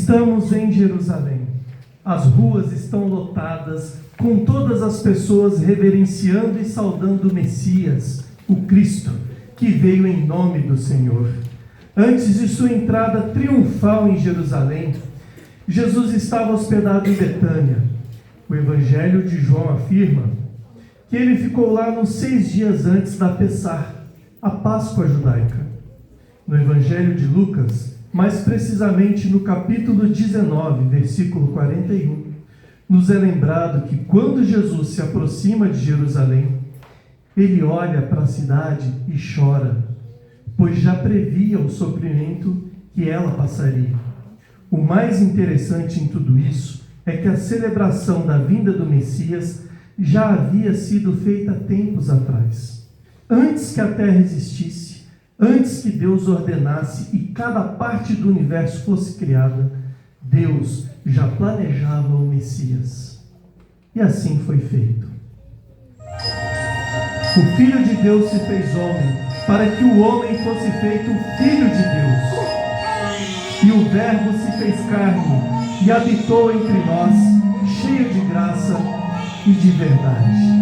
Estamos em Jerusalém. As ruas estão lotadas, com todas as pessoas reverenciando e saudando o Messias, o Cristo, que veio em nome do Senhor. Antes de sua entrada triunfal em Jerusalém, Jesus estava hospedado em Betânia. O Evangelho de João afirma que ele ficou lá nos 6 dias antes da Pessah, a Páscoa judaica. No Evangelho de Lucas, mais precisamente no capítulo 19, versículo 41, nos é lembrado que quando Jesus se aproxima de Jerusalém, ele olha para a cidade e chora, pois já previa o sofrimento que ela passaria. O mais interessante em tudo isso é que a celebração da vinda do Messias já havia sido feita tempos atrás. Antes que a terra existisse, antes que Deus ordenasse e cada parte do universo fosse criada, Deus já planejava o Messias. E assim foi feito. O Filho de Deus se fez homem, para que o homem fosse feito filho de Deus. E o Verbo se fez carne e habitou entre nós, cheio de graça e de verdade.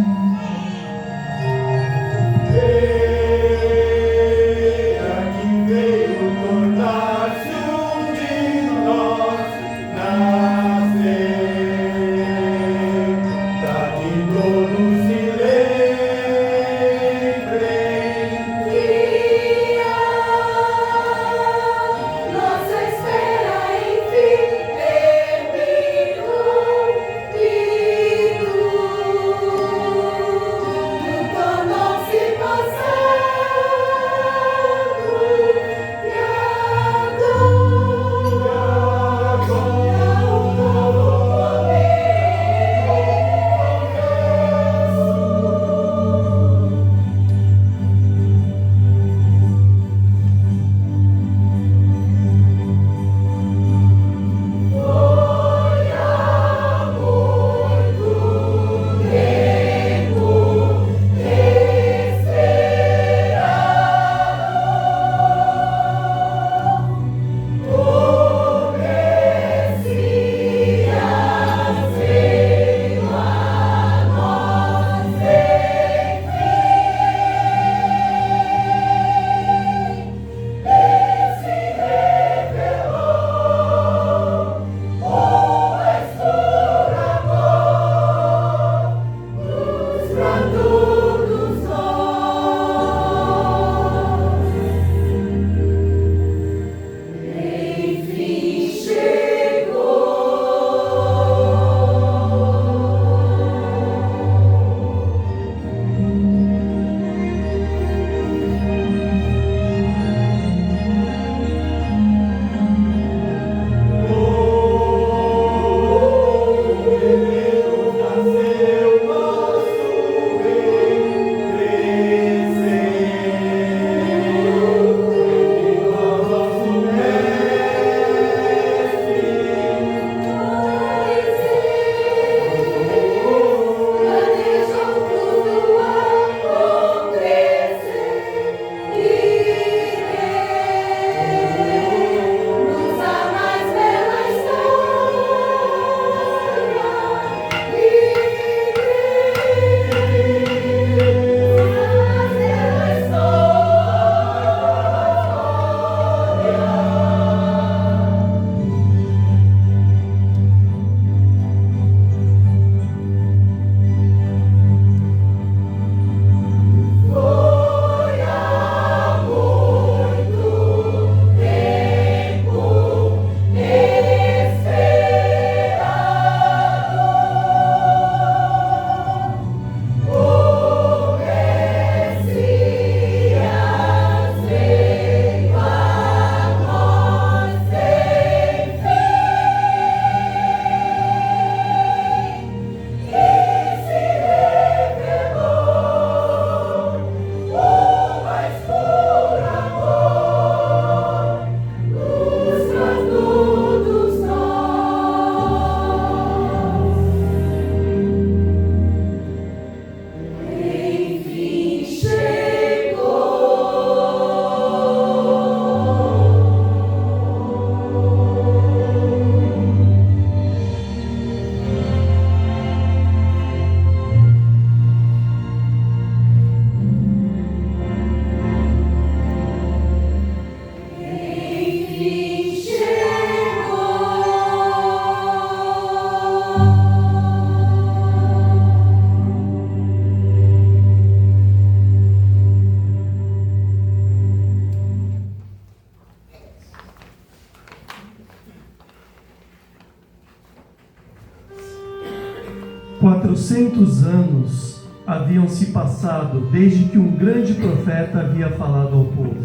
400 anos haviam se passado desde que um grande profeta havia falado ao povo.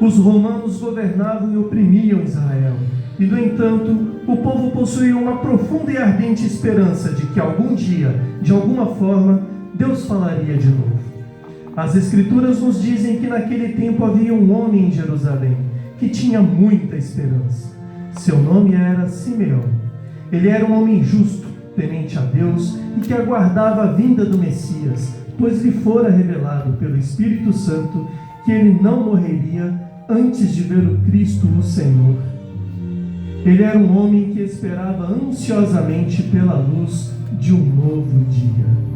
Os romanos governavam e oprimiam Israel, e, no entanto, o povo possuía uma profunda e ardente esperança de que algum dia, de alguma forma, Deus falaria de novo. As Escrituras nos dizem que naquele tempo havia um homem em Jerusalém que tinha muita esperança. Seu nome era Simeão. Ele era um homem justo, temente a Deus e que aguardava a vinda do Messias, pois lhe fora revelado pelo Espírito Santo que ele não morreria antes de ver o Cristo, o Senhor. Ele era um homem que esperava ansiosamente pela luz de um novo dia.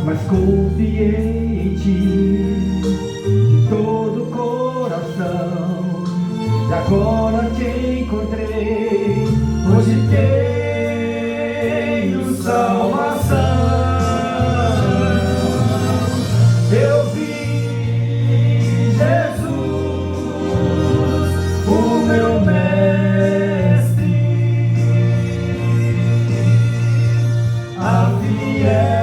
Mas confiei em ti de todo o coração, e agora te encontrei, hoje tenho salvação. Eu vi Jesus, o meu mestre, a fiel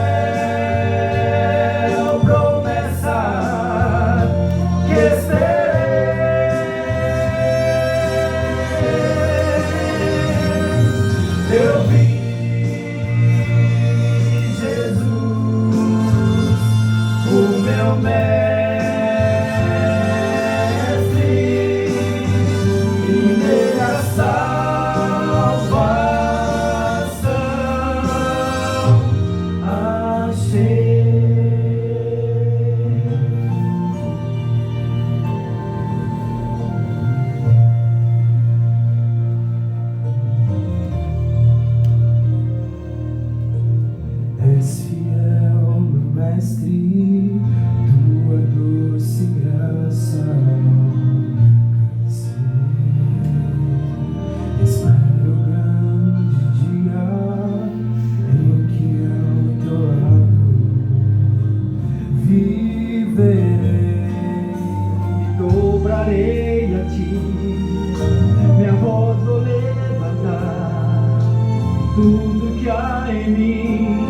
tudo que há em mim,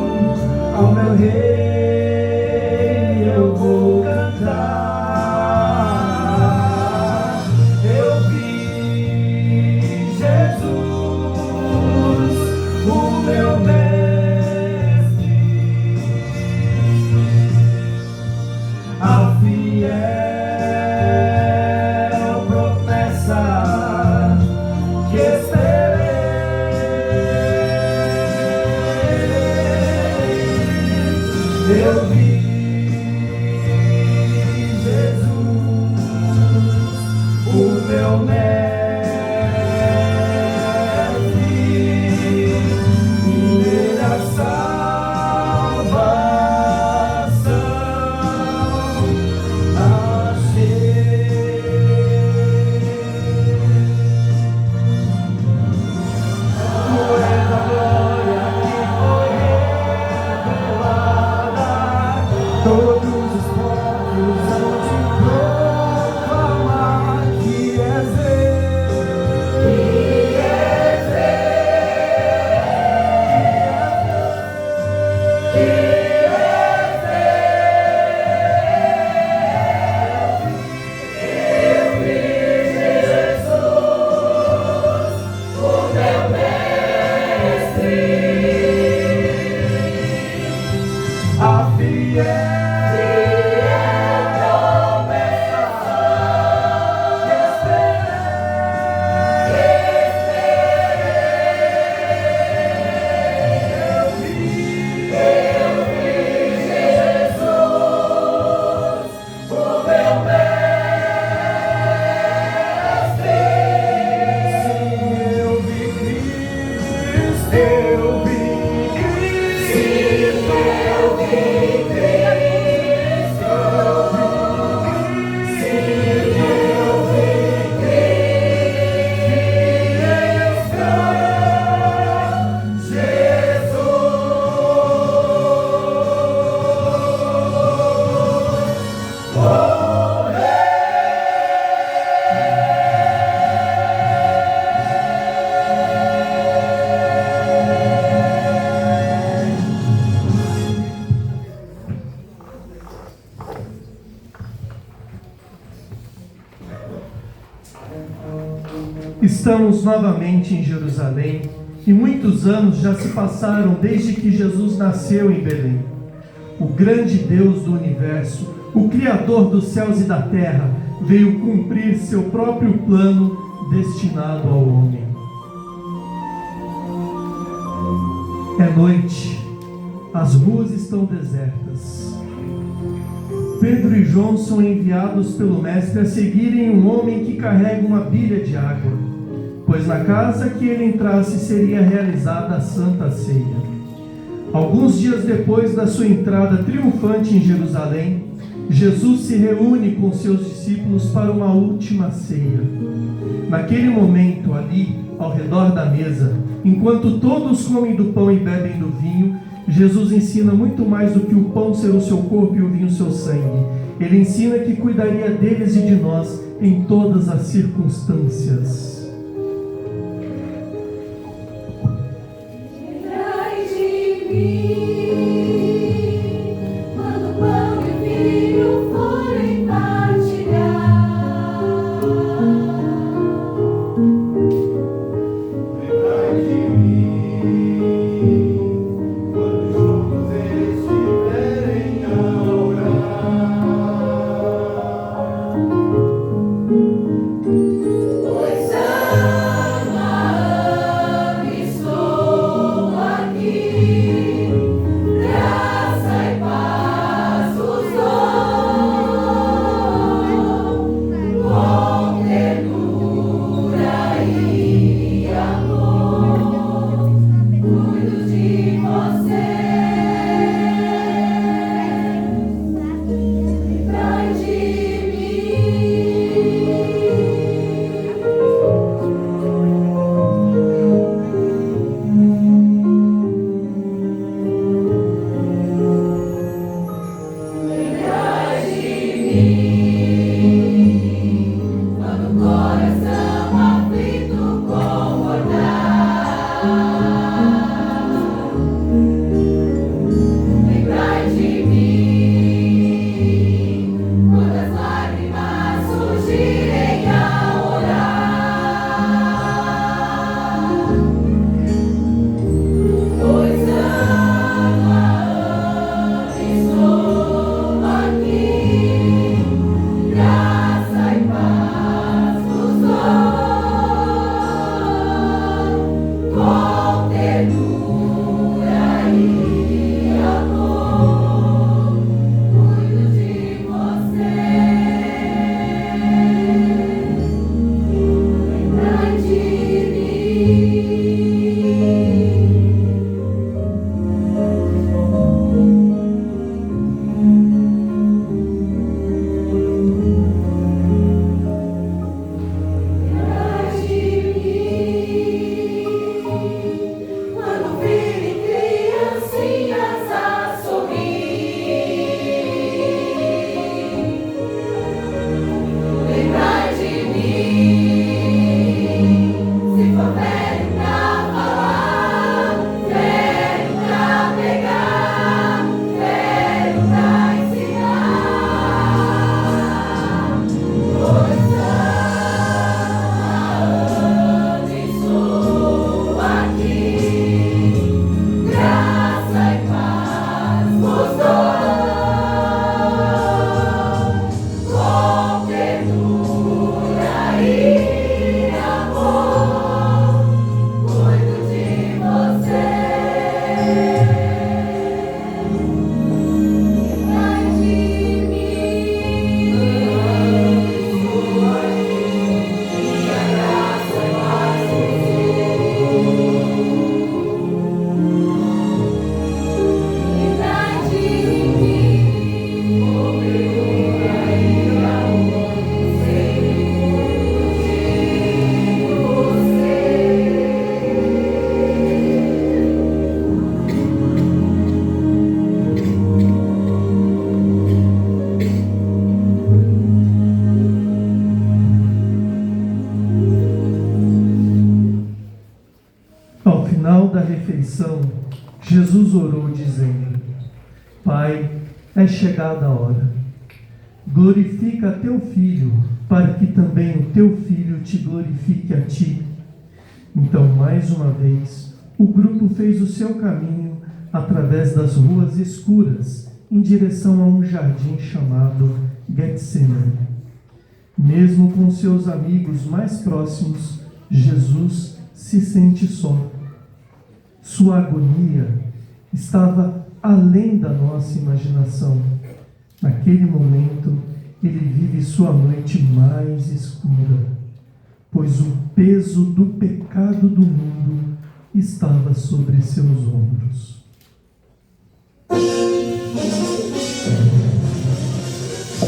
ao meu Rei eu vou cantar. Eu vi Jesus, o meu mestre, a fiel promessa que esperei. Eu vi Cristo, eu vi Cristo, sim, eu vi Cristo, Jesus. Estamos novamente em Jerusalém e muitos anos já se passaram desde que Jesus nasceu em Belém. O grande Deus do universo, o Criador dos céus e da terra, veio cumprir seu próprio plano destinado ao homem. É noite, as ruas estão desertas. Pedro e João são enviados pelo Mestre a seguirem um homem que carrega uma bilha de água, pois na casa que ele entrasse seria realizada a Santa Ceia. Alguns dias depois da sua entrada triunfante em Jerusalém, Jesus se reúne com seus discípulos para uma última ceia. Naquele momento, ali, ao redor da mesa, enquanto todos comem do pão e bebem do vinho, Jesus ensina muito mais do que o pão ser o seu corpo e o vinho o seu sangue. Ele ensina que cuidaria deles e de nós em todas as circunstâncias. Pois final da refeição, Jesus orou dizendo: Pai, é chegada a hora. Glorifica teu Filho, para que também o teu Filho te glorifique a ti. Então, mais uma vez, o grupo fez o seu caminho através das ruas escuras, em direção a um jardim chamado Getsemane. Mesmo com seus amigos mais próximos, Jesus se sente só. Sua agonia estava além da nossa imaginação. Naquele momento, ele vive sua noite mais escura, pois o peso do pecado do mundo estava sobre seus ombros.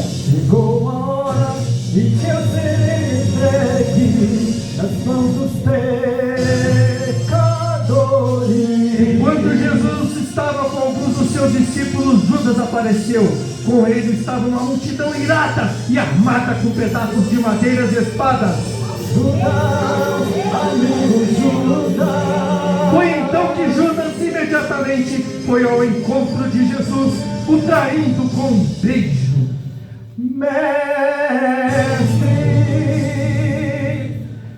Chegou a hora de que eu serei entregue nas mãos dos pecadores. Enquanto Jesus estava com alguns dos seus discípulos, Judas apareceu. Com ele estava uma multidão irada e armada com pedaços de madeiras e espadas. Judas, amigo Judas. Foi então que Judas imediatamente foi ao encontro de Jesus, o traindo com um beijo. Mestre.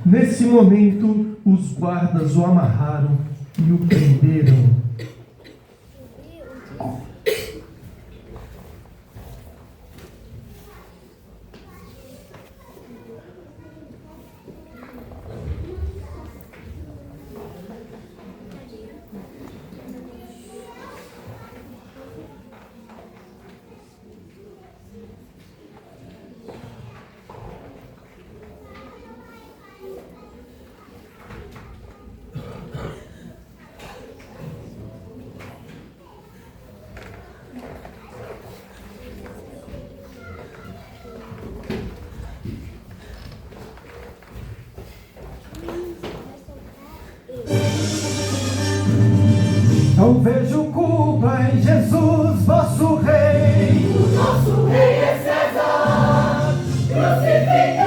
Nesse momento, os guardas o amarraram e o prenderam. Não vejo culpa em Jesus, vosso rei. O nosso rei é César, crucifiquei.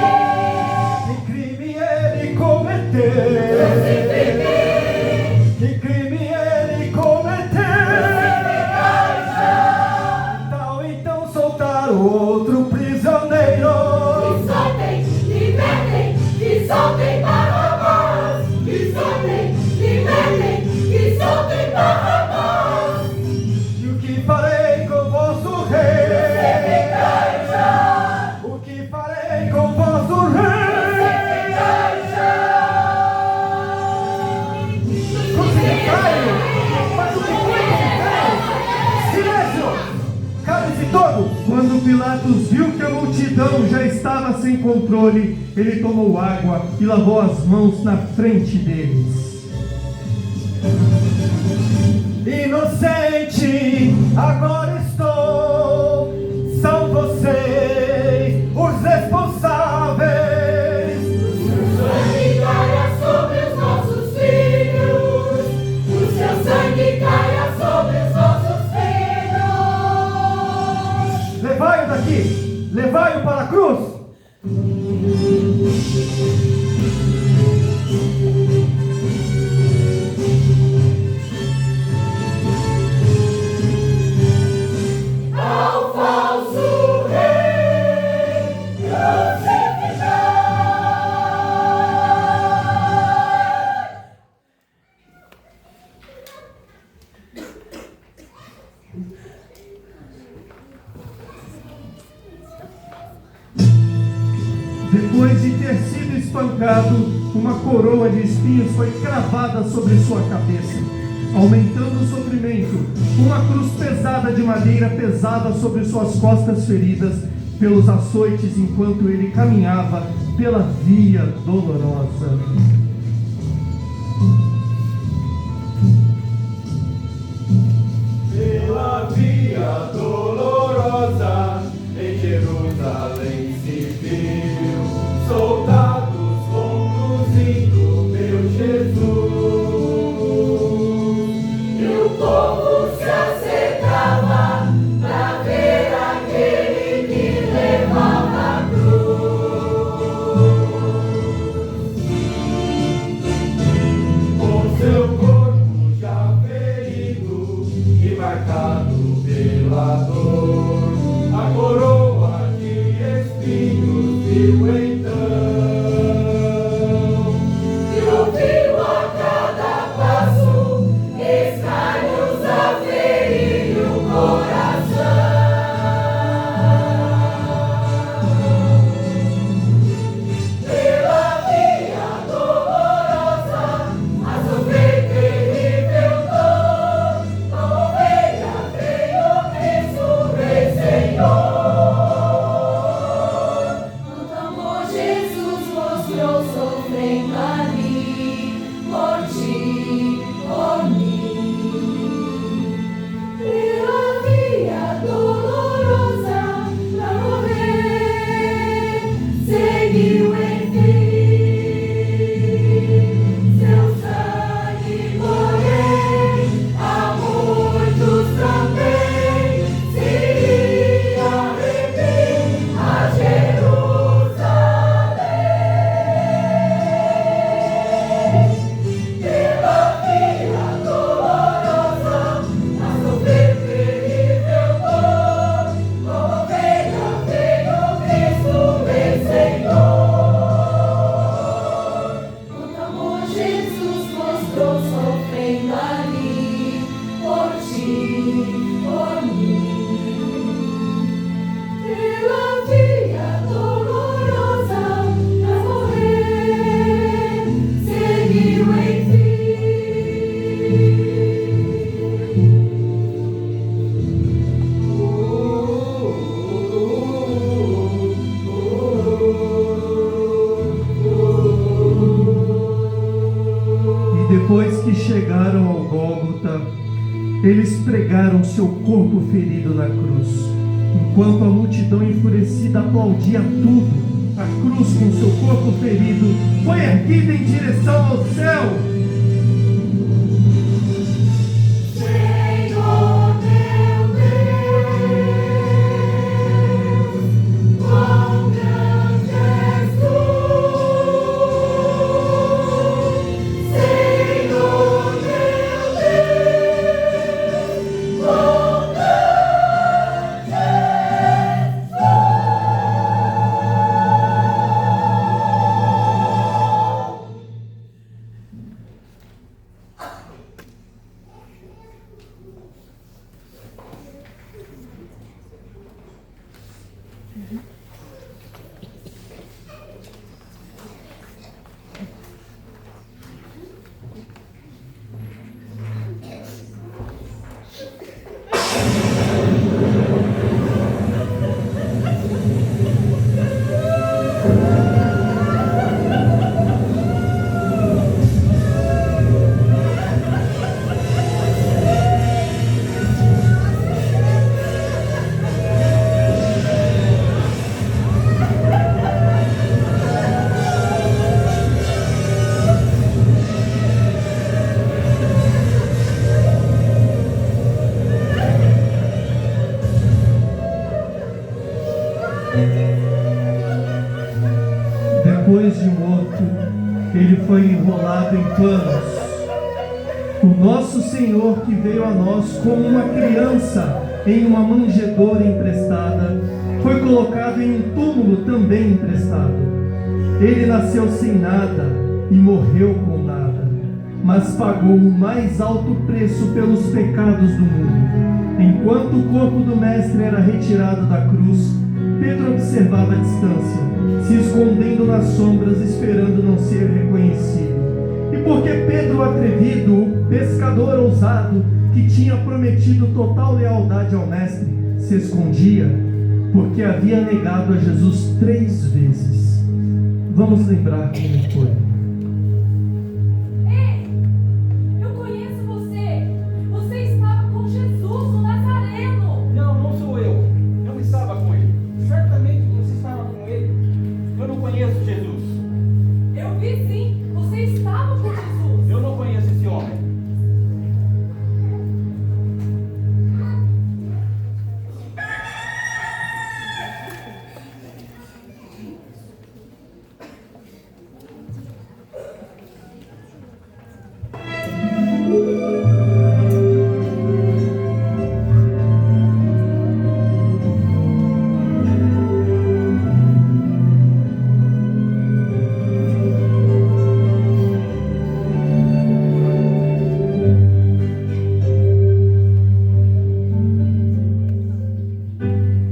Que crime ele cometeu? Crucifiquei. Que crime ele cometeu? Então soltar o outro prisioneiro. Que soltem, libertem, que soltem Barrabás. Que soltem, libertem, que soltem Barrabás. E o que farei com vosso rei? Crucificai já. O que farei com vosso rei? Crucificai já. Crucificai-o! Mas o que foi crucificai-o? Silêncio! Calem-se todos! Quando Pilatos viu que a multidão já estava sem controle, ele tomou água e lavou as mãos na frente deles. Inocente, agora estou. São vocês os responsáveis. Sangue caia sobre os nossos filhos. O seu sangue caia sobre os nossos filhos. Levai-o daqui, levai-o para a cruz. Ao falso rei crucificai. Depois de ter sido espancado, uma coroa de espinhos foi cravada sobre sua cabeça, aumentando o sofrimento. Uma cruz pesada de madeira pesava sobre suas costas feridas pelos açoites enquanto ele caminhava pela via dolorosa. Pela via dolorosa em Jerusalém se viu soldados conduzindo meu Jesus. E o povo se acercava pra ver aquele que levava a cruz. Depois que chegaram ao Gólgota, eles pregaram seu corpo ferido na cruz. Enquanto a multidão enfurecida aplaudia tudo, a cruz com seu corpo ferido foi erguida em direção ao céu. Senhor meu Deus, quão grande és tu, Senhor meu Deus, quão grande és Depois de morto, ele foi enrolado em panos. O nosso Senhor, que veio a nós como uma criança em uma manjedoura emprestada, foi colocado em um túmulo também emprestado. Ele nasceu sem nada e morreu com nada, mas pagou o mais alto preço pelos pecados do mundo. Enquanto o corpo do Mestre era retirado da cruz, Pedro observava a distância, se escondendo nas sombras, esperando não ser reconhecido. E porque Pedro, atrevido, o pescador ousado, que tinha prometido total lealdade ao Mestre, se escondia, porque havia negado a Jesus 3 vezes. Vamos lembrar como foi. Ei, eu conheço você. Você estava com Jesus, o Nazareno. Não, não sou eu. Não estava com ele. Certamente você estava com ele. Eu não conheço Jesus. Eu vi sim, você estava com Jesus. Eu não conheço esse homem.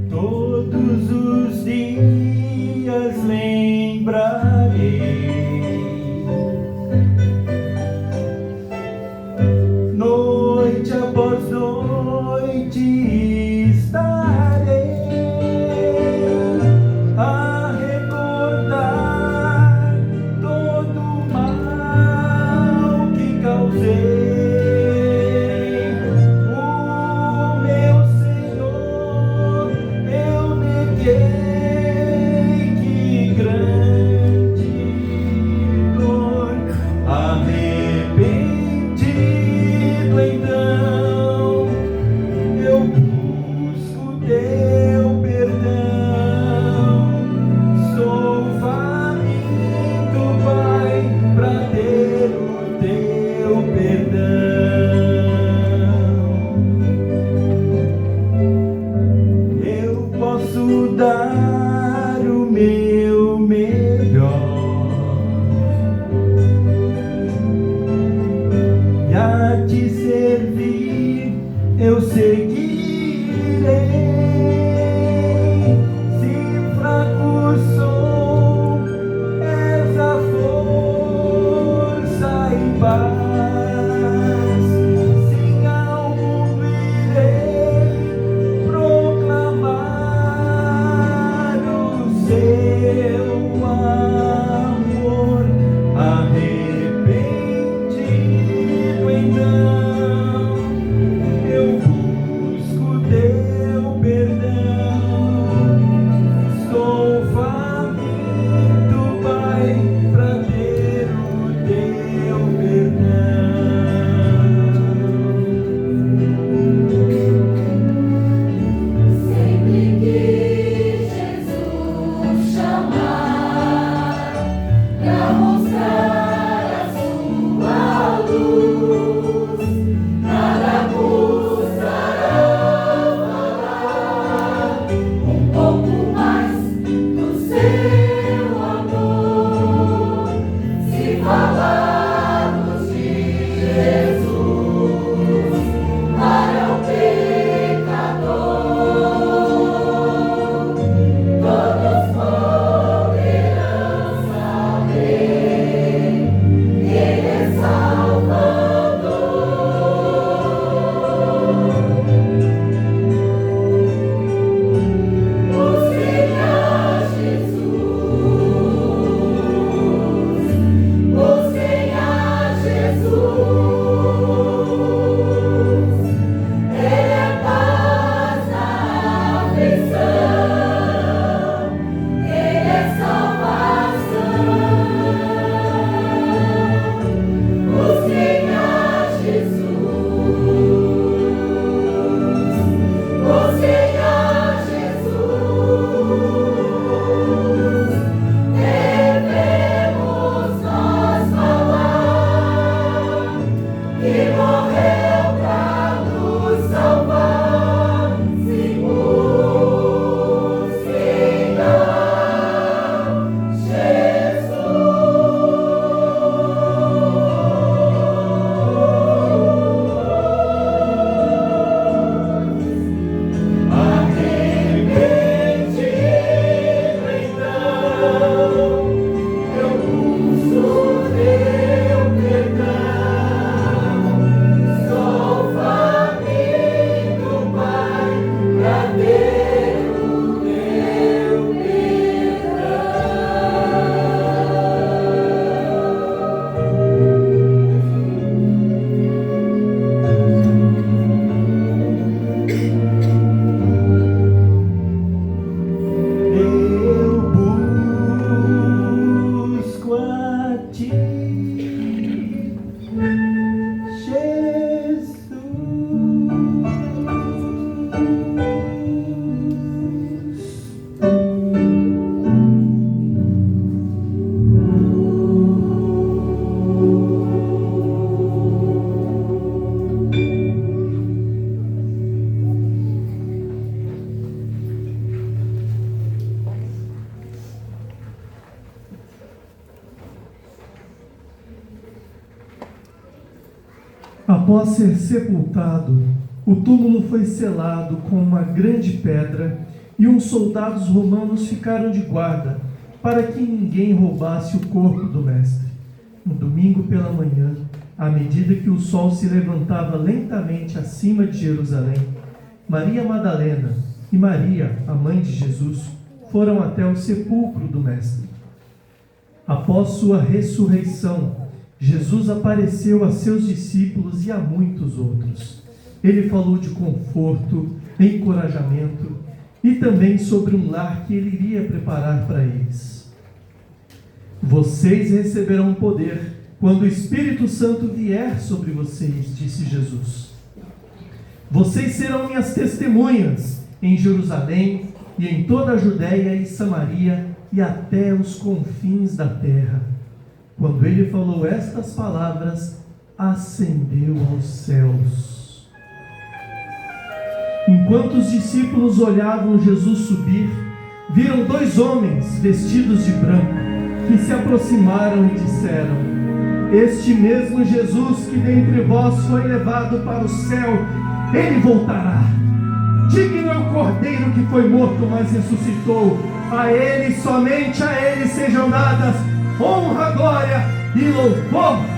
Todos os dias lembrarei, noite após noite estarei a recordar todo o mal que causei. O meu Senhor, eu neguei, que grande dor. Arrependido então, eu busco teu perdão. Sou faminto, Pai, pra ter o teu perdão. Eu posso dar o meu melhor e a te servir eu seguirei. Se fraco sou, és a força e paz. Sim, ao mundo irei proclamar o seu amor. Arrependido Após ser sepultado, o túmulo foi selado com uma grande pedra e uns soldados romanos ficaram de guarda para que ninguém roubasse o corpo do mestre. No domingo pela manhã, à medida que o sol se levantava lentamente acima de Jerusalém, Maria Madalena e Maria, a mãe de Jesus, foram até o sepulcro do mestre. Após sua ressurreição, Jesus apareceu a seus discípulos e a muitos outros. Ele falou de conforto, encorajamento e também sobre um lar que ele iria preparar para eles. Vocês receberão poder quando o Espírito Santo vier sobre vocês, disse Jesus. Vocês serão minhas testemunhas em Jerusalém e em toda a Judéia e Samaria e até os confins da terra. Quando ele falou estas palavras, ascendeu aos céus. Enquanto os discípulos olhavam Jesus subir, viram 2 homens vestidos de branco, que se aproximaram e disseram: Este mesmo Jesus que dentre vós foi levado para o céu, ele voltará. Digno é o Cordeiro que foi morto, mas ressuscitou. A ele, somente a ele, sejam dadas honra, glória e louvor.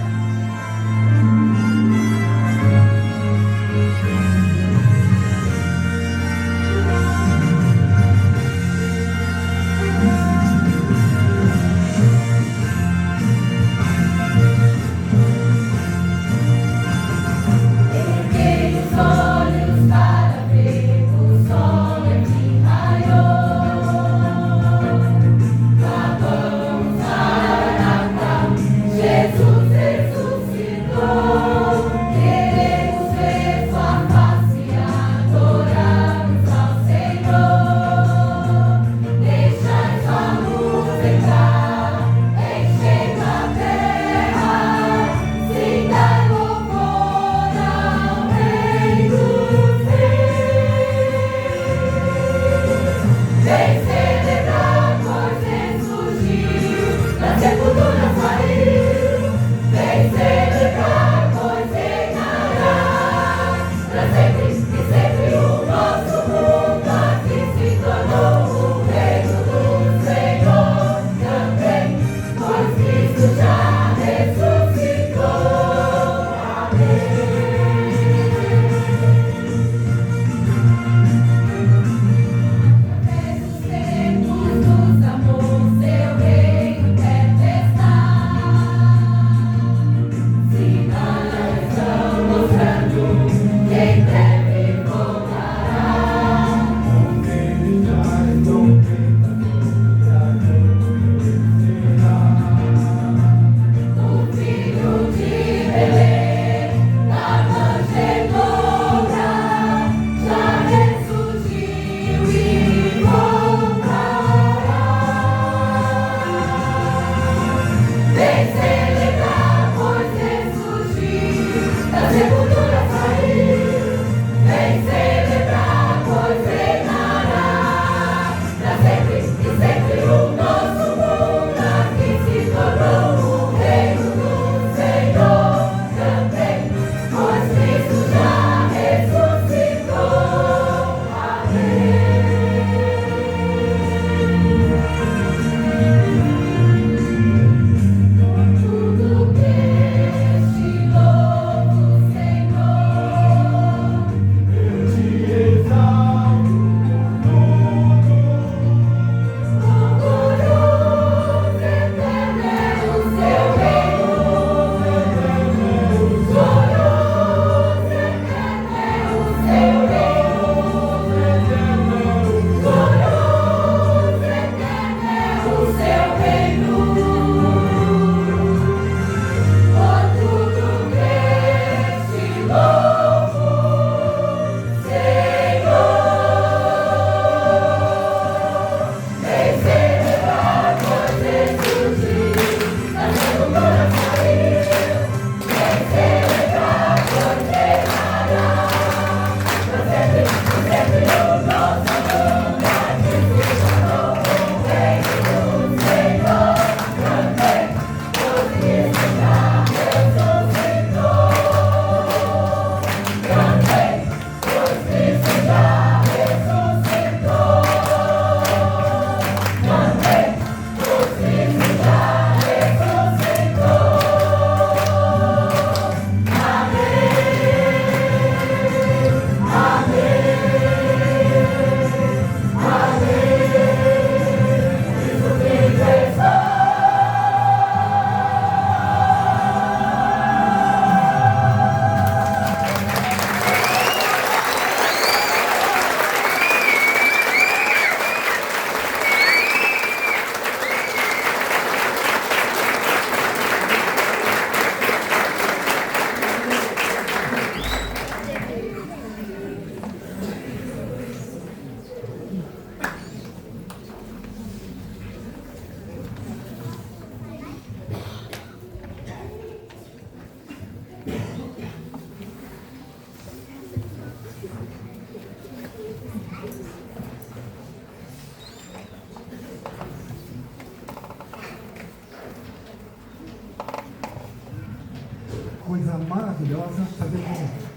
maravilhosa, fazer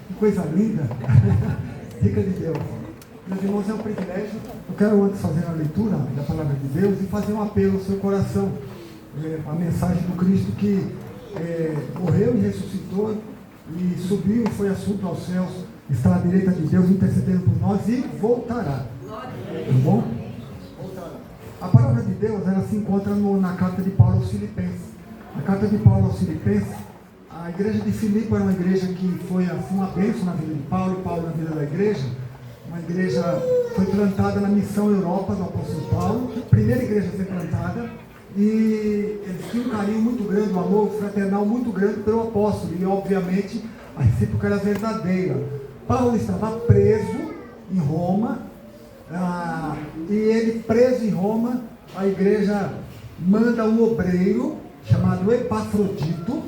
que coisa linda. Dica de Deus. Meus irmãos, é um privilégio. Eu quero antes fazer a leitura da palavra de Deus e fazer um apelo ao seu coração. A mensagem do Cristo que morreu e ressuscitou e subiu e foi assunto aos céus, está à direita de Deus intercedendo por nós e voltará. Tá bom? Voltará. A palavra de Deus, ela se encontra na carta de Paulo aos Filipenses. A carta de Paulo aos Filipenses, a igreja de Filipe era uma igreja que foi assim, uma bênção na vida de Paulo, e Paulo na vida da igreja. Uma igreja foi plantada na missão Europa do apóstolo Paulo, a primeira igreja a ser plantada, e eles tinham um carinho muito grande, um amor fraternal muito grande pelo apóstolo, e obviamente a recíproca era verdadeira. Paulo estava preso em Roma, e ele preso em Roma, a igreja manda um obreiro chamado Epafrodito.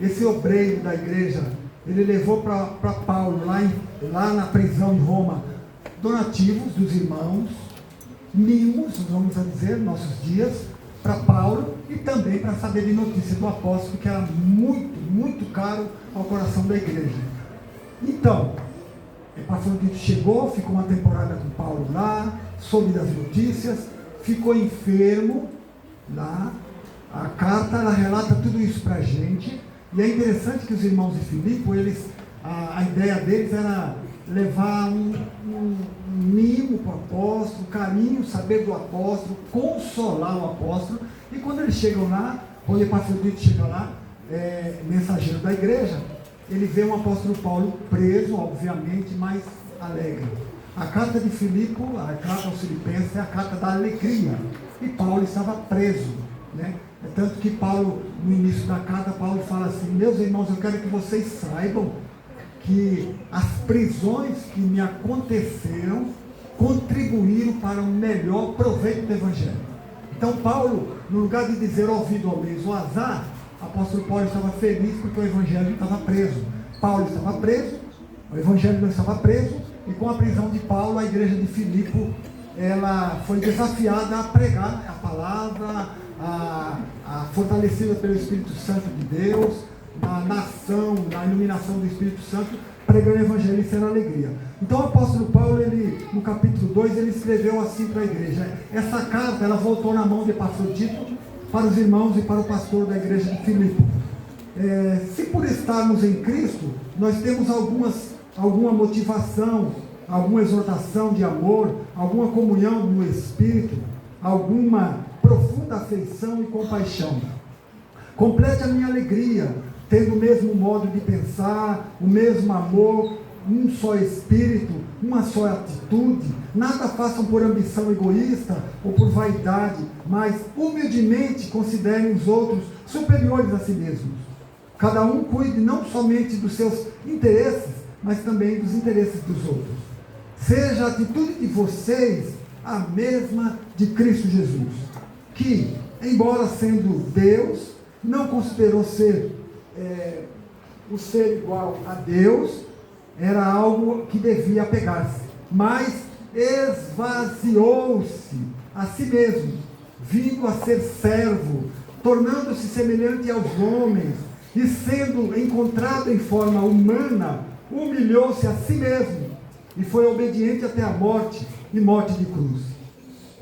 Esse obreiro da igreja, ele levou para Paulo, lá na prisão em Roma, donativos dos irmãos, mimos, vamos dizer, nossos dias, para Paulo, e também para saber de notícia do apóstolo, que era muito, muito caro ao coração da igreja. Então, Epafrodito chegou, ficou uma temporada com Paulo lá, soube das notícias, ficou enfermo lá. A carta, ela relata tudo isso para a gente, e é interessante que os irmãos de Filipe, a ideia deles era levar um mimo para o apóstolo, carinho, saber do apóstolo, consolar o apóstolo, e quando eles chegam lá, quando Epafrodito chega lá, mensageiro da igreja, ele vê um apóstolo Paulo preso, obviamente, mas alegre. A carta de Filipe, a carta aos Filipenses, é a carta da alegria, e Paulo estava preso, né? É tanto que Paulo, no início da carta, Paulo fala assim: meus irmãos, eu quero que vocês saibam que as prisões que me aconteceram contribuíram para um melhor proveito do Evangelho. Então Paulo, no lugar de dizer ouvido ao mês o azar, o apóstolo Paulo estava feliz porque o Evangelho estava preso. Paulo estava preso, o Evangelho não estava preso, e com a prisão de Paulo, a igreja de Filipe, ela foi desafiada a pregar a palavra, fortalecida pelo Espírito Santo de Deus, na ação, na iluminação do Espírito Santo, pregando o Evangelho e sendo alegria. Então o apóstolo Paulo, no capítulo 2, ele escreveu assim para a igreja. Essa carta, ela voltou na mão de Epafrodito para os irmãos e para o pastor da igreja de Filipe. Se por estarmos em Cristo, nós temos alguma motivação, alguma exortação de amor, alguma comunhão no Espírito, alguma profunda afeição e compaixão. Complete a minha alegria, tendo o mesmo modo de pensar, o mesmo amor, um só espírito, uma só atitude. Nada façam por ambição egoísta ou por vaidade, mas humildemente considerem os outros superiores a si mesmos. Cada um cuide não somente dos seus interesses, mas também dos interesses dos outros. Seja a atitude de vocês a mesma de Cristo Jesus, que, embora sendo Deus, não considerou o ser igual a Deus, era algo que devia apegar-se, mas esvaziou-se a si mesmo, vindo a ser servo, tornando-se semelhante aos homens, e sendo encontrado em forma humana, humilhou-se a si mesmo, e foi obediente até a morte, e morte de cruz.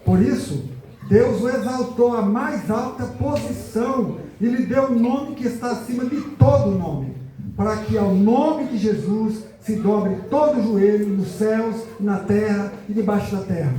Por isso, Deus o exaltou à mais alta posição, e lhe deu um nome que está acima de todo nome, para que ao nome de Jesus se dobre todo o joelho nos céus, na terra e debaixo da terra,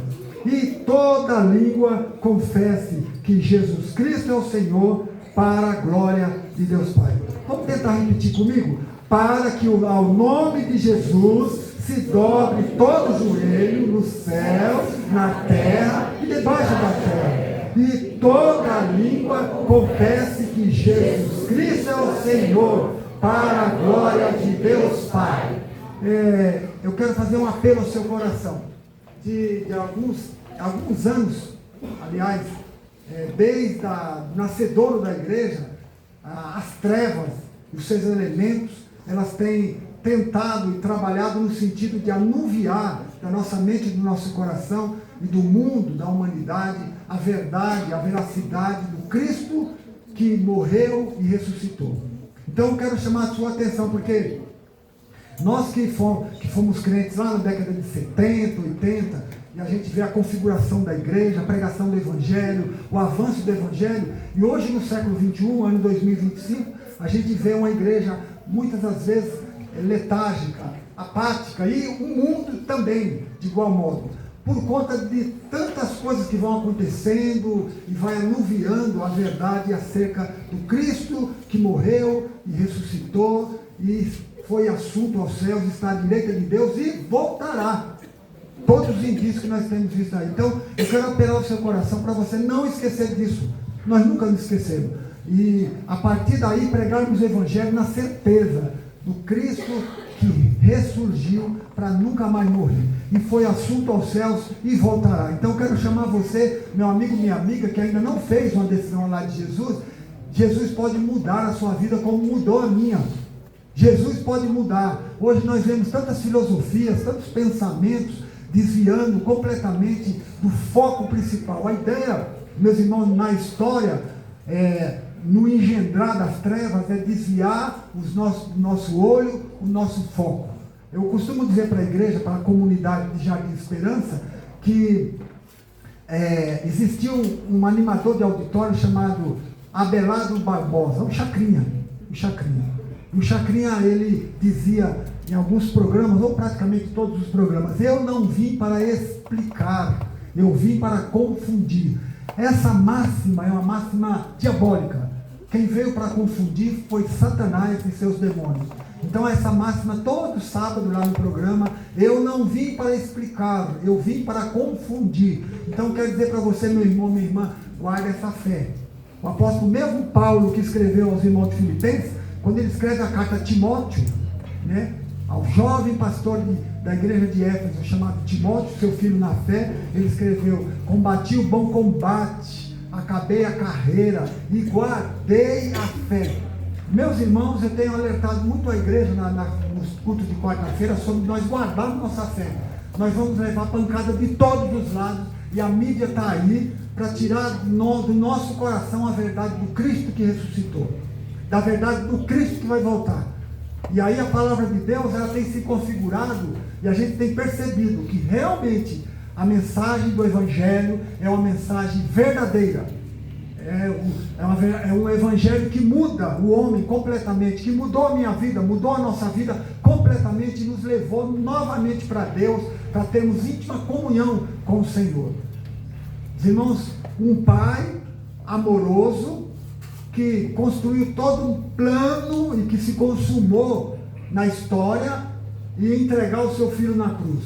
e toda língua confesse que Jesus Cristo é o Senhor, para a glória de Deus Pai. Vamos tentar repetir comigo? Para que ao nome de Jesus se dobre todo o joelho nos céus, na terra e debaixo da terra, e toda língua confesse que Jesus Cristo é o Senhor, para a glória de Deus Pai. Eu quero fazer um apelo ao seu coração. De alguns anos, aliás, desde o nascedouro da igreja, as trevas, os seus elementos, elas têm tentado e trabalhado no sentido de anuviar da nossa mente e do nosso coração e do mundo, da humanidade, a verdade, a veracidade do Cristo que morreu e ressuscitou. Então eu quero chamar a sua atenção, porque Nós que fomos crentes lá na década de 70, 80, e a gente vê a configuração da igreja, a pregação do Evangelho, o avanço do Evangelho, e hoje no século XXI, ano 2025, a gente vê uma igreja muitas das vezes letárgica, apática, e o mundo também, de igual modo, por conta de tantas coisas que vão acontecendo e vai anuviando a verdade acerca do Cristo que morreu e ressuscitou e foi assunto aos céus, está à direita de Deus e voltará. Todos os indícios que nós temos visto aí. Então, eu quero apelar o seu coração para você não esquecer disso. Nós nunca nos esquecemos. E a partir daí pregarmos o Evangelho na certeza do Cristo que ressurgiu para nunca mais morrer. E foi assunto aos céus e voltará. Então eu quero chamar você, meu amigo, minha amiga, que ainda não fez uma decisão ao lado de Jesus. Jesus pode mudar a sua vida como mudou a minha. Jesus pode mudar. Hoje nós vemos tantas filosofias, tantos pensamentos desviando completamente do foco principal. A ideia, meus irmãos, na história, no engendrar das trevas, é desviar o nosso olho, o nosso foco. Eu costumo dizer para a igreja, para a comunidade de Jardim Esperança, que existiu um animador de auditório chamado Abelardo Barbosa, o Chacrinha. O Chacrinha, ele dizia em alguns programas, ou praticamente todos os programas, eu não vim para explicar, eu vim para confundir. Essa máxima é uma máxima diabólica. Quem veio para confundir foi Satanás e seus demônios. Então essa máxima, todo sábado lá no programa, eu não vim para explicar, eu vim para confundir. Então quero dizer para você, meu irmão, minha irmã, guarde essa fé. O apóstolo, mesmo Paulo, que escreveu aos irmãos de Filipenses, quando ele escreve a carta a Timóteo, né, ao jovem pastor da igreja de Éfeso, chamado Timóteo, seu filho na fé, ele escreveu: combati o bom combate, acabei a carreira e guardei a fé. Meus irmãos, eu tenho alertado muito a igreja nos cultos de quarta-feira sobre nós guardarmos nossa fé. Nós vamos levar pancada de todos os lados e a mídia está aí para tirar do nosso coração a verdade do Cristo que ressuscitou, da verdade do Cristo que vai voltar. E aí a palavra de Deus, ela tem se configurado e a gente tem percebido que realmente a mensagem do Evangelho é uma mensagem verdadeira. É um Evangelho que muda o homem completamente, que mudou a minha vida, mudou a nossa vida completamente e nos levou novamente para Deus, para termos íntima comunhão com o Senhor. Os irmãos, um pai amoroso, que construiu todo um plano e que se consumou na história e entregar o seu filho na cruz,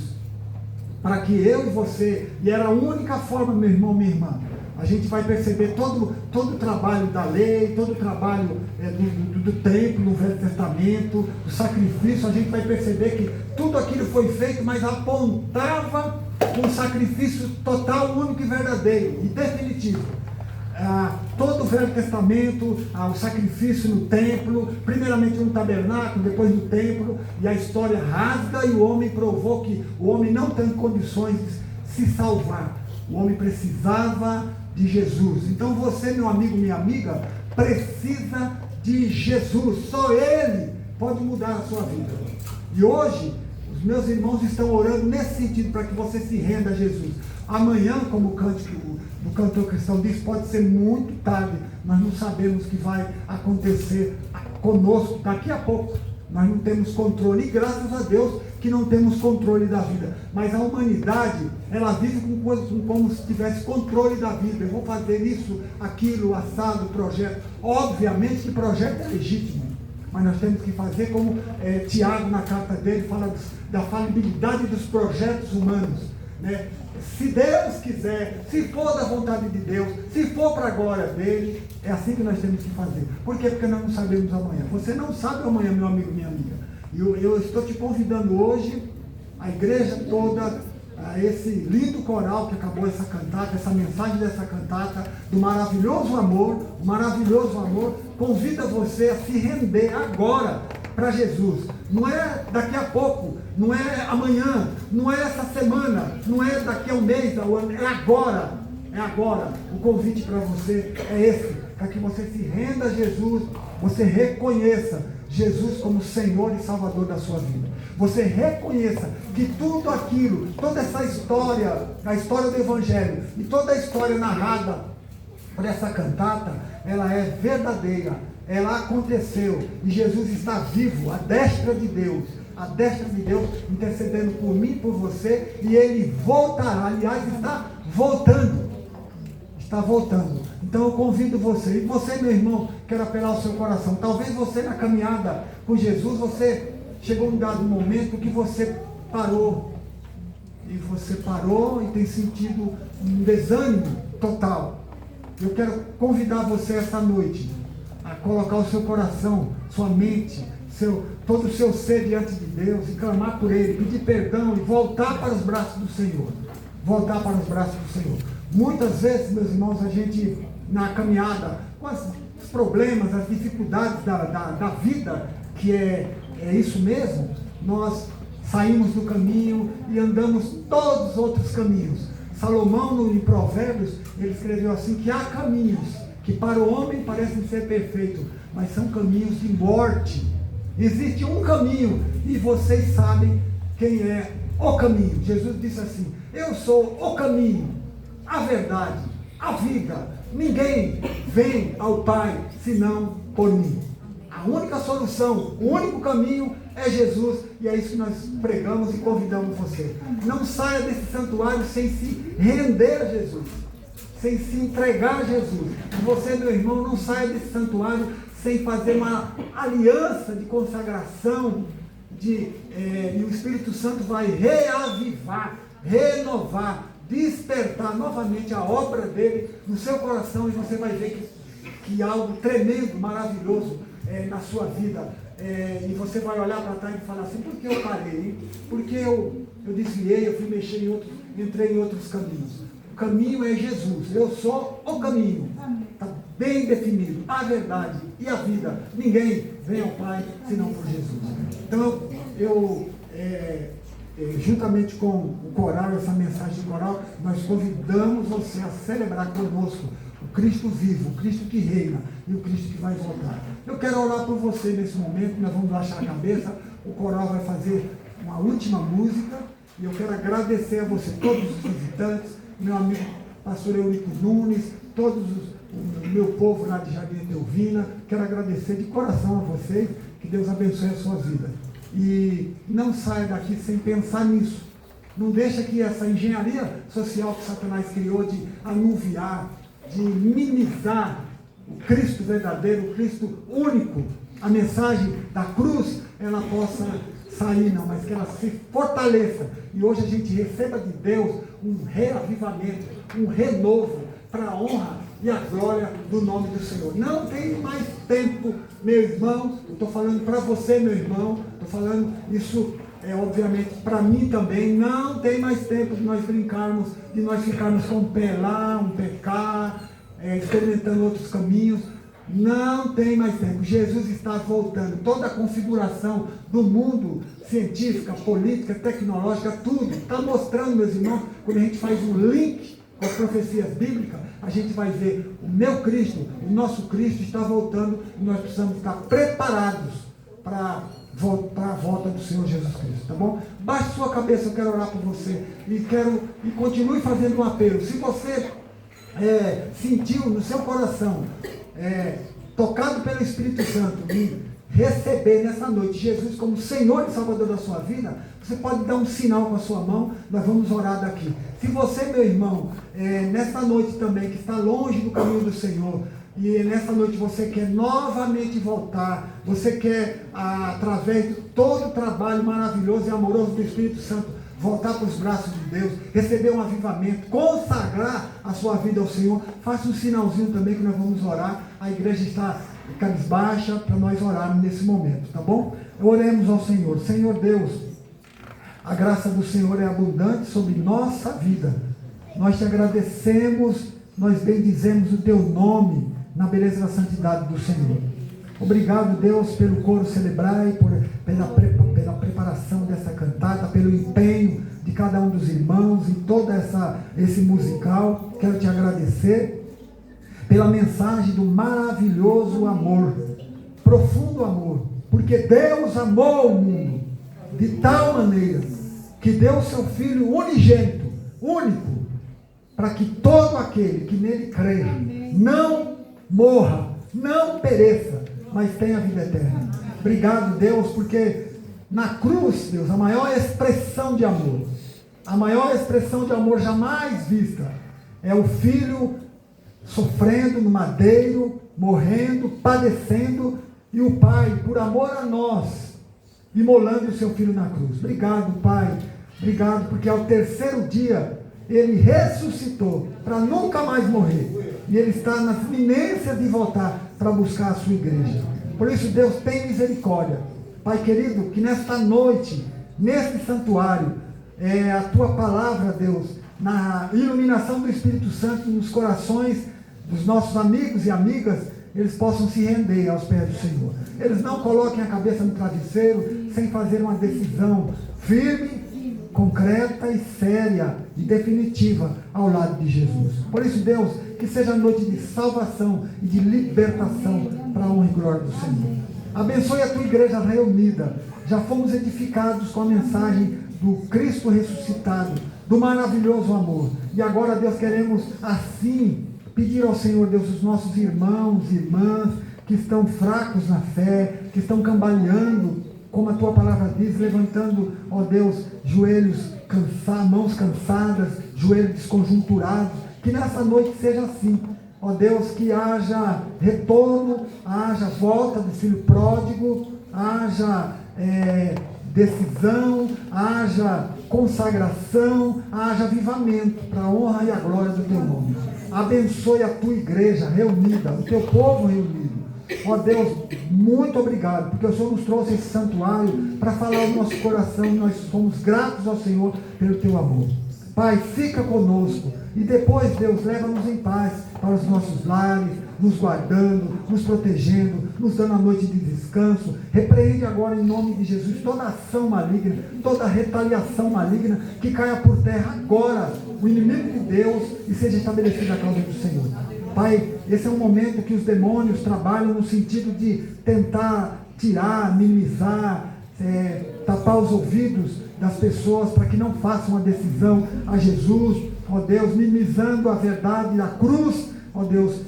para que eu e você, e era a única forma, meu irmão, minha irmã, a gente vai perceber todo o trabalho da lei, todo o trabalho do templo, no Velho Testamento, do sacrifício, a gente vai perceber que tudo aquilo foi feito, mas apontava um sacrifício total, único e verdadeiro, e definitivo. Todo o Velho Testamento, o sacrifício no templo, primeiramente no tabernáculo, depois no templo, e a história rasga e o homem provou que o homem não tem condições de se salvar. O homem precisava de Jesus. Então você, meu amigo, minha amiga, precisa de Jesus. Só Ele pode mudar a sua vida. E hoje, os meus irmãos estão orando nesse sentido, para que você se renda a Jesus. Amanhã, como o cântico do cantor cristão diz, pode ser muito tarde. Nós não sabemos o que vai acontecer conosco daqui a pouco. Nós não temos controle, e graças a Deus que não temos controle da vida. Mas a humanidade, ela vive com coisas como se tivesse controle da vida. Eu vou fazer isso, aquilo, assado, projeto. Obviamente que projeto é legítimo, mas nós temos que fazer como Tiago, na carta dele, fala da falibilidade dos projetos humanos, né? Se Deus quiser, se for da vontade de Deus, se for para a glória dele, é assim que nós temos que fazer. Por quê? Porque nós não sabemos amanhã. Você não sabe amanhã, meu amigo, minha amiga. E eu estou te convidando hoje, a igreja toda, a esse lindo coral que acabou essa cantata, essa mensagem dessa cantata, do maravilhoso amor, o maravilhoso amor, convida você a se render agora para Jesus. Não é daqui a pouco, não é amanhã, não é essa semana, não é daqui a um mês, é agora. É agora. O convite para você é esse, para que você se renda a Jesus, você reconheça Jesus como Senhor e Salvador da sua vida. Você reconheça que tudo aquilo, toda essa história, a história do Evangelho e toda a história narrada por essa cantata, ela é verdadeira, ela aconteceu e Jesus está vivo, à destra de Deus, intercedendo por mim, por você, e Ele voltará, aliás, está voltando. Então eu convido você, e você, meu irmão, quero apelar ao seu coração. Talvez você na caminhada com Jesus, você chegou um dado momento que você parou, e tem sentido um desânimo total. Eu quero convidar você essa noite a colocar o seu coração, sua mente, todo o seu ser diante de Deus e clamar por Ele, pedir perdão e voltar para os braços do Senhor. Muitas vezes, meus irmãos, a gente na caminhada, com os problemas, as dificuldades da vida, que é isso mesmo, nós saímos do caminho e andamos todos os outros caminhos. Salomão, em Provérbios, ele escreveu assim, que há caminhos que para o homem parecem ser perfeitos, mas são caminhos de morte. Existe um caminho, e vocês sabem quem é o caminho. Jesus disse assim, eu sou o caminho, a verdade, a vida. Ninguém vem ao Pai senão por mim. A única solução, o único caminho é Jesus, e é isso que nós pregamos e convidamos você. Não saia desse santuário sem se render a Jesus, sem se entregar a Jesus. E você, meu irmão, não saia desse santuário sem fazer uma aliança de consagração, e o Espírito Santo vai reavivar, renovar, despertar novamente a obra dele no seu coração, e você vai ver que algo tremendo, maravilhoso na sua vida. E você vai olhar para trás e falar assim, por que eu parei? Porque eu desviei, eu fui mexer entrei em outros caminhos. O caminho é Jesus, eu sou o caminho. Está bem definido, a verdade e a vida. Ninguém vem ao Pai senão por Jesus. Então eu juntamente com o coral, essa mensagem coral, nós convidamos você a celebrar conosco o Cristo vivo, o Cristo que reina e o Cristo que vai voltar. Eu quero orar por você nesse momento, nós vamos baixar a cabeça, o coral vai fazer uma última música, e eu quero agradecer a você, todos os visitantes, meu amigo pastor Eurico Nunes, o meu povo lá de Jardim Teuvina, quero agradecer de coração a vocês, que Deus abençoe a sua vida. E não saia daqui sem pensar nisso. Não deixa que essa engenharia social que Satanás criou de anuviar, de minimizar o Cristo verdadeiro, o Cristo único, a mensagem da cruz, ela possa sair, não, mas que ela se fortaleça. E hoje a gente receba de Deus um reavivamento, um renovo para a honra e a glória do nome do Senhor. Não tem mais tempo, meu irmão, eu estou falando para você, meu irmão, estou falando isso, obviamente, para mim também. Não tem mais tempo de nós brincarmos, de nós ficarmos com um pé lá, um pé cá, experimentando outros caminhos. Não tem mais tempo. Jesus está voltando. Toda a configuração do mundo, científica, política, tecnológica, tudo está mostrando, meus irmãos, quando a gente faz um link com as profecias bíblicas, a gente vai ver o meu Cristo, o nosso Cristo está voltando, e nós precisamos estar preparados para a volta do Senhor Jesus Cristo, tá bom? Baixe sua cabeça, eu quero orar por você, e continue fazendo um apelo. Se você sentiu no seu coração, tocado pelo Espírito Santo, e receber nessa noite Jesus como Senhor e Salvador da sua vida, você pode dar um sinal com a sua mão, nós vamos orar daqui. Se você, meu irmão, nessa noite também, que está longe do caminho do Senhor, e nessa noite você quer novamente voltar, você quer, através de todo o trabalho maravilhoso e amoroso do Espírito Santo, voltar para os braços de Deus, receber um avivamento, consagrar a sua vida ao Senhor, faça um sinalzinho também que nós vamos orar. A igreja está cabisbaixa para nós orarmos nesse momento, tá bom? Oremos ao Senhor. Senhor Deus, a graça do Senhor é abundante sobre nossa vida. Nós te agradecemos, nós bendizemos o teu nome na beleza da santidade do Senhor. Obrigado, Deus, pelo coro celebrai, pela preparação dessa cantata, pelo empenho de cada um dos irmãos em todo esse musical. Quero te agradecer pela mensagem do maravilhoso amor, profundo amor, Porque Deus amou o mundo de tal maneira que deu o seu Filho unigênito, único, para que todo aquele que nele crê não morra, não pereça, mas tenha vida eterna. Obrigado, Deus, porque na cruz, Deus, a maior expressão de amor jamais vista, é o Filho sofrendo no madeiro, morrendo, padecendo, e o Pai, por amor a nós, imolando o seu Filho na cruz. Obrigado, Pai. Obrigado, porque ao terceiro dia ele ressuscitou para nunca mais morrer. E ele está na iminência de voltar para buscar a sua igreja. Por isso, Deus, tem misericórdia. Pai querido, que nesta noite, neste santuário, a tua palavra, Deus, na iluminação do Espírito Santo nos corações dos nossos amigos e amigas, eles possam se render aos pés do Senhor. Eles não coloquem a cabeça no travesseiro sem fazer uma decisão firme, concreta e séria e definitiva ao lado de Jesus. Por isso, Deus, que seja noite de salvação e de libertação para a honra e glória do Senhor. Abençoe a tua igreja reunida. Já fomos edificados com a mensagem do Cristo ressuscitado, do maravilhoso amor. E agora, Deus, queremos assim pedir ao Senhor, Deus, os nossos irmãos e irmãs que estão fracos na fé, que estão cambaleando, como a tua palavra diz, levantando, ó Deus, joelhos cansados, mãos cansadas, joelhos desconjunturados, que nessa noite seja assim, ó Deus, que haja retorno, haja volta do filho pródigo, haja decisão, haja consagração, haja avivamento para a honra e a glória do teu nome. Abençoe a tua igreja reunida, o teu povo reunido. Ó Deus, muito obrigado, porque o Senhor nos trouxe esse santuário para falar no nosso coração, e nós somos gratos ao Senhor pelo teu amor. Pai, fica conosco, e depois, Deus, leva-nos em paz para os nossos lares, nos guardando, nos protegendo, nos dando a noite de descanso. Repreende agora em nome de Jesus toda ação maligna, toda retaliação maligna, que caia por terra agora o inimigo de Deus e seja estabelecida a causa do Senhor. Pai, esse é um momento que os demônios trabalham no sentido de tentar tirar, minimizar, tapar os ouvidos das pessoas para que não façam a decisão a Jesus, ó Deus, minimizando a verdade da cruz. Ó Deus,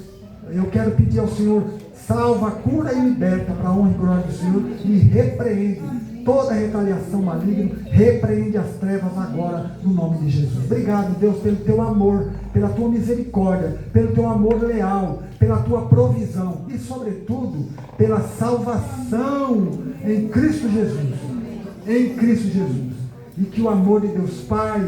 eu quero pedir ao Senhor, salva, cura e liberta para a honra e glória do Senhor, e repreende toda retaliação maligna, repreende as trevas agora, no nome de Jesus. Obrigado, Deus, pelo teu amor, pela tua misericórdia, pelo teu amor leal, pela tua provisão e, sobretudo, pela salvação em Cristo Jesus. Em Cristo Jesus. E que o amor de Deus Pai,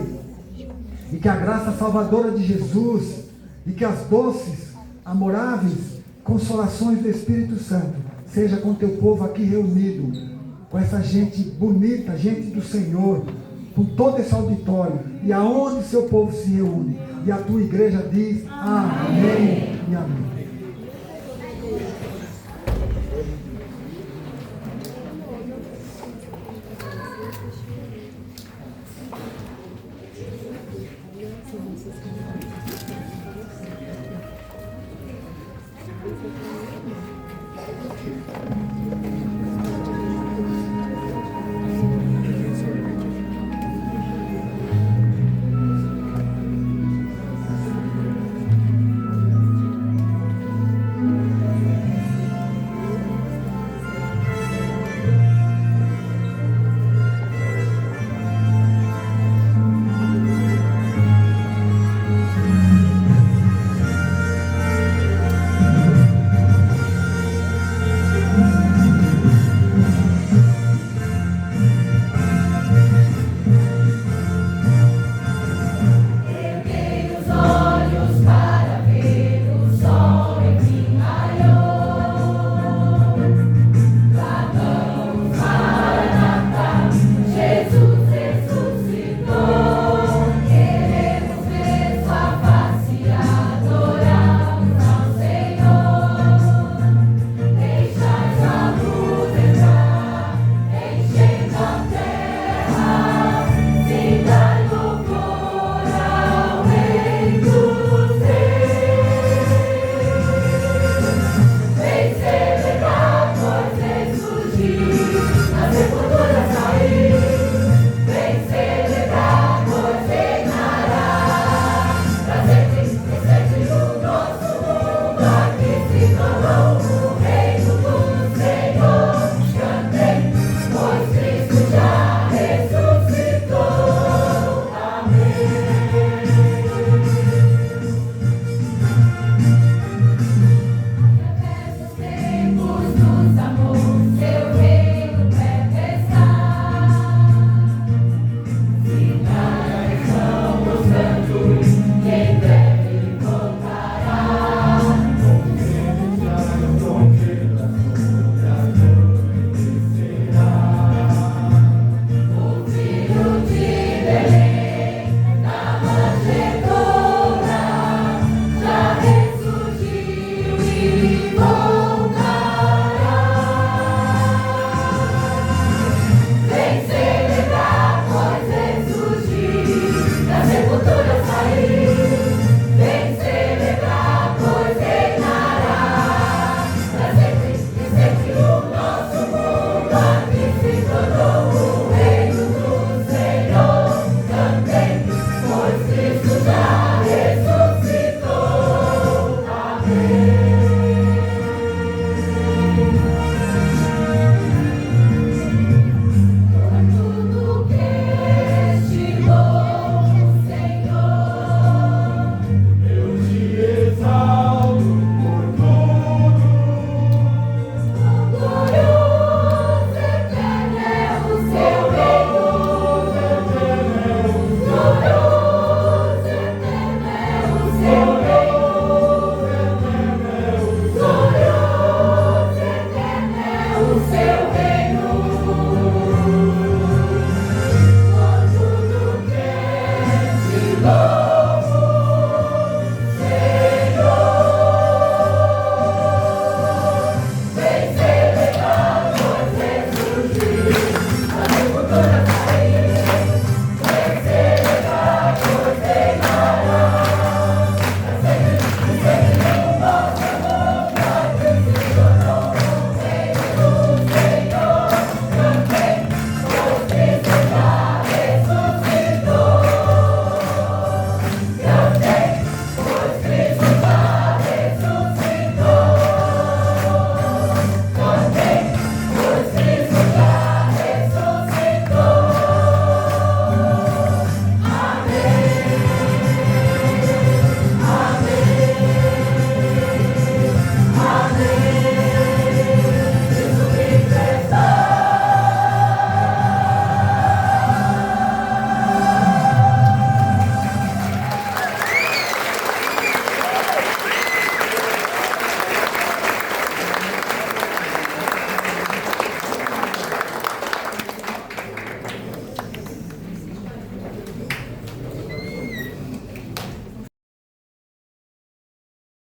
e que a graça salvadora de Jesus, e que as doces, amoráveis consolações do Espírito Santo seja com teu povo aqui reunido, com essa gente bonita, gente do Senhor, com todo esse auditório, e aonde seu povo se reúne, e a tua igreja diz amém e amém.